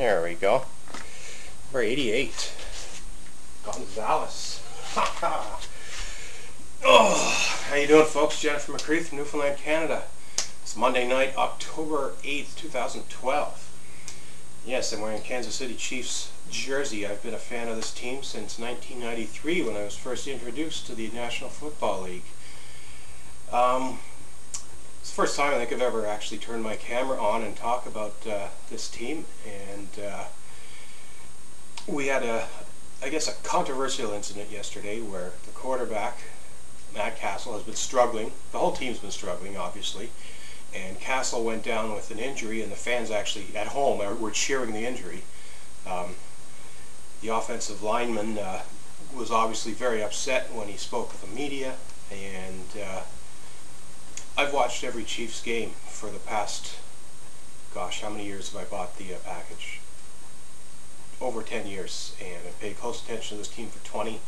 There we go. Number 88. Gonzalez. Oh, how you doing, folks? Jennifer McCreath from Newfoundland, Canada. It's Monday night, October 8th, 2012. Yes, I'm wearing a Kansas City Chiefs jersey. I've been a fan of this team since 1993 when I was first introduced to the National Football League. It's the first time I think I've ever actually turned my camera on and talk about this team, and we had I guess a controversial incident yesterday where the quarterback, Matt Cassel, has been struggling. The whole team's been struggling, obviously, and Cassel went down with an injury, and the fans actually at home were cheering the injury. The offensive lineman was obviously very upset when he spoke with the media, and I've watched every Chiefs game for the past, gosh, how many years have I bought the package? Over 10 years, and I paid close attention to this team for 20.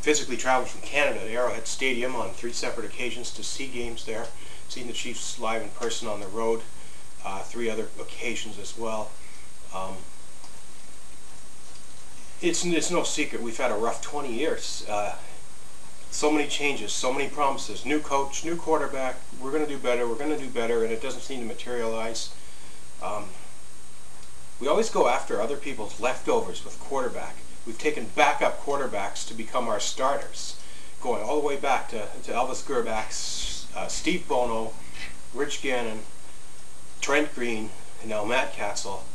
Physically traveled from Canada to Arrowhead Stadium on 3 separate occasions to see games there. Seen the Chiefs live in person on the road 3 other occasions as well. It's no secret we've had a rough 20 years. So many changes, so many promises, new coach, new quarterback, we're going to do better, and it doesn't seem to materialize. We always go after other people's leftovers with quarterback. We've taken backup quarterbacks to become our starters, going all the way back to Elvis Grbac, Steve Bono, Rich Gannon, Trent Green, and now Matt Cassel.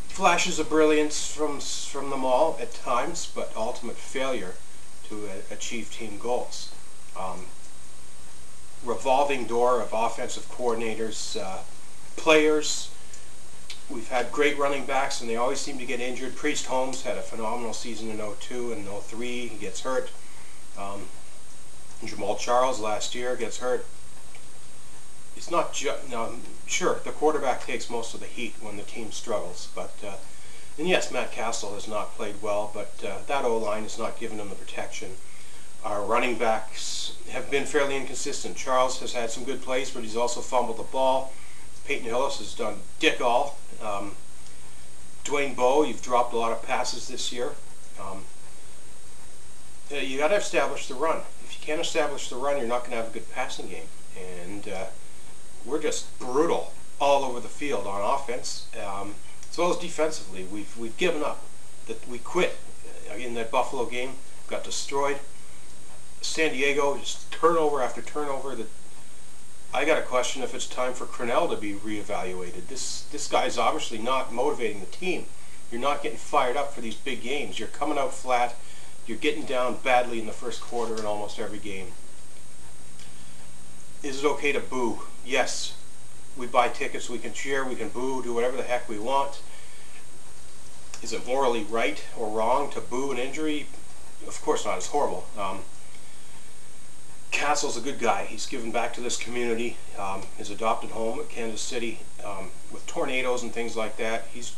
Flashes of brilliance from them all at times, but ultimate failure to achieve team goals. Revolving door of offensive coordinators, players. We've had great running backs, and they always seem to get injured. Priest Holmes had a phenomenal season in 02 and 03. He gets hurt. Jamal Charles last year gets hurt. It's not just, no, sure, the quarterback takes most of the heat when the team struggles, but and yes, Matt Cassel has not played well, but that O-line has not given him the protection. Our running backs have been fairly inconsistent. Charles has had some good plays, but he's also fumbled the ball. Peyton Hillis has done dick all. Dwayne Bowe, you've dropped a lot of passes this year. You got to establish the run. If you can't establish the run, you're not going to have a good passing game. And we're just brutal all over the field on offense. As well as defensively, we've given up. That we quit in that Buffalo game, got destroyed. San Diego, just turnover after turnover. That I got a question if it's time for Crennel to be reevaluated. This guy's obviously not motivating the team. You're not getting fired up for these big games. You're coming out flat. You're getting down badly in the first quarter in almost every game. Is it okay to boo? Yes. We buy tickets, we can cheer, we can boo, do whatever the heck we want. Is it morally right or wrong to boo an injury? Of course not, it's horrible. Cassel's a good guy. He's given back to this community, his adopted home at Kansas City, with tornadoes and things like that. He's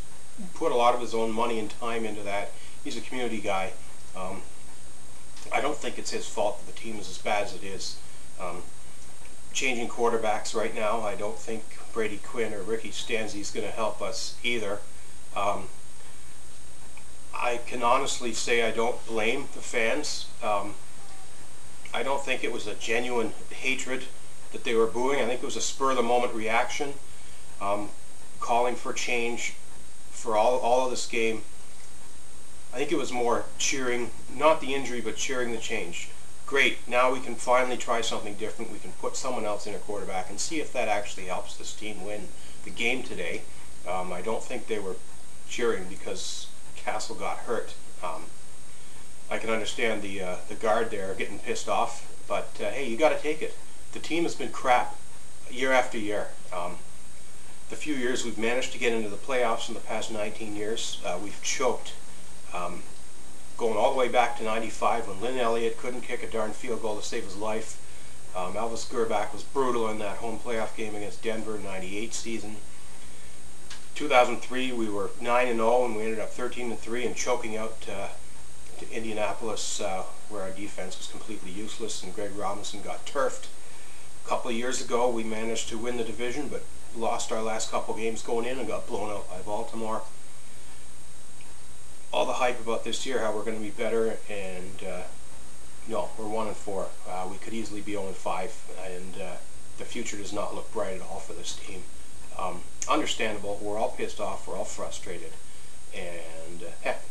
put a lot of his own money and time into that. He's a community guy. I don't think it's his fault that the team is as bad as it is. Changing quarterbacks right now, I don't think Brady Quinn or Ricky Stanzi is going to help us either. I can honestly say I don't blame the fans. I don't think it was a genuine hatred that they were booing. I think it was a spur-of-the-moment reaction, calling for change for all of this game. I think it was more cheering, not the injury, but cheering the change. Great, now we can finally try something different. We can put someone else in a quarterback and see if that actually helps this team win the game today. I don't think they were cheering because Cassel got hurt. I can understand the guard there getting pissed off, but hey, you got to take it. The team has been crap year after year. The few years we've managed to get into the playoffs in the past 19 years, we've choked. Going all the way back to 95 when Lynn Elliott couldn't kick a darn field goal to save his life. Elvis Grbac was brutal in that home playoff game against Denver in '98 season. 2003 we were 9-0 and we ended up 13-3 and choking out to Indianapolis where our defense was completely useless and Greg Robinson got turfed. A couple of years ago we managed to win the division, but lost our last couple games going in and got blown out by Baltimore. All the hype about this year, how we're going to be better, and no, we're 1-4. We could easily be 0-5, and the future does not look bright at all for this team. Understandable. We're all pissed off. We're all frustrated, and heck,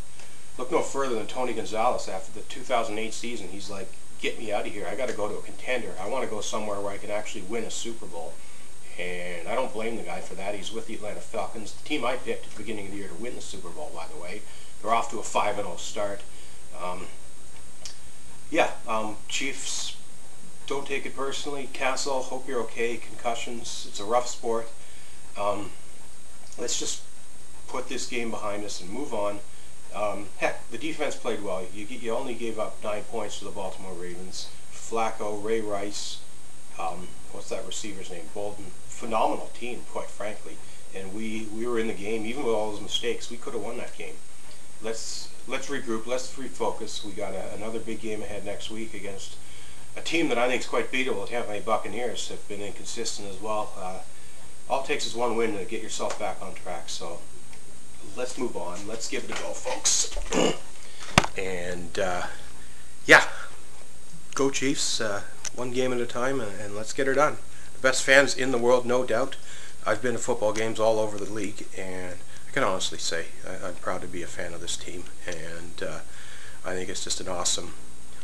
look no further than Tony Gonzalez after the 2008 season. He's like, get me out of here. I got to go to a contender. I want to go somewhere where I can actually win a Super Bowl. And I don't blame the guy for that. He's with the Atlanta Falcons, the team I picked at the beginning of the year to win the Super Bowl, by the way. They're off to a 5-0 start. Chiefs, don't take it personally. Cassel, hope you're okay. Concussions, it's a rough sport. Let's just put this game behind us and move on. Heck, the defense played well. You only gave up 9 points to the Baltimore Ravens. Flacco, Ray Rice, what's that receiver's name? Bolden. Phenomenal team, quite frankly. And we were in the game, even with all those mistakes. We could have won that game. Let's regroup. Let's refocus. We got another big game ahead next week against a team that I think is quite beatable. The Tampa Bay Buccaneers have been inconsistent as well. All it takes is one win to get yourself back on track. So let's move on. Let's give it a go, folks. And go Chiefs. One game at a time, and let's get her done. The best fans in the world, no doubt. I've been to football games all over the league, and I can honestly say I'm proud to be a fan of this team, and I think it's just an awesome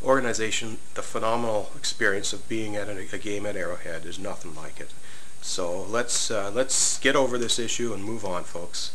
organization. The phenomenal experience of being at a game at Arrowhead is nothing like it. So let's get over this issue and move on, folks.